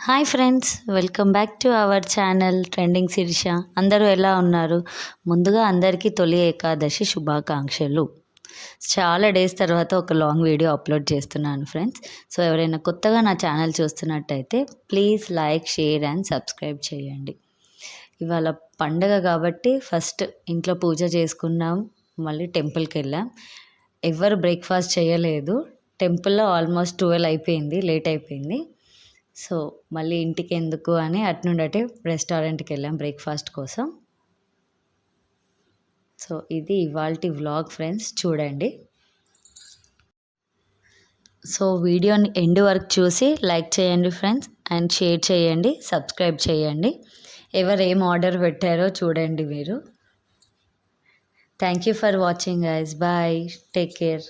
Hi friends, welcome back to our channel trending Sirisha. అందరూ ఎలా ఉన్నారు? ముందుగా అందరికీ తొలి ఏకాదశి శుభాకాంక్షలు. చాలా డేస్ తర్వాత ఒక లాంగ్ వీడియో అప్లోడ్ చేస్తున్నాను ఫ్రెండ్స్. సో ఎవరైనా కొత్తగా నా ఛానల్ చూస్తున్నట్టయితే please like, share and subscribe చేయండి. ఇవాళ పండగ కాబట్టి ఫస్ట్ ఇంట్లో పూజ చేసుకున్నాం, మళ్ళీ టెంపుల్కి వెళ్ళాం. ఎవరు బ్రేక్ఫాస్ట్ చేయలేదు. టెంపుల్లో ఆల్మోస్ట్ 12 అయిపోయింది, లేట్ అయిపోయింది. సో మళ్ళీ ఇంటికి ఎందుకు అని అటు రెస్టారెంట్కి వెళ్ళాం బ్రేక్ఫాస్ట్ కోసం. సో ఇది ఇవాల్టి వ్లాగ్ ఫ్రెండ్స్, చూడండి. సో వీడియోని ఎండ్ వరకు చూసి లైక్ చేయండి ఫ్రెండ్స్, అండ్ షేర్ చేయండి, సబ్స్క్రైబ్ చేయండి. ఎవరు ఏం ఆర్డర్ పెట్టారో చూడండి మీరు. Thank you for watching guys. Bye, take care.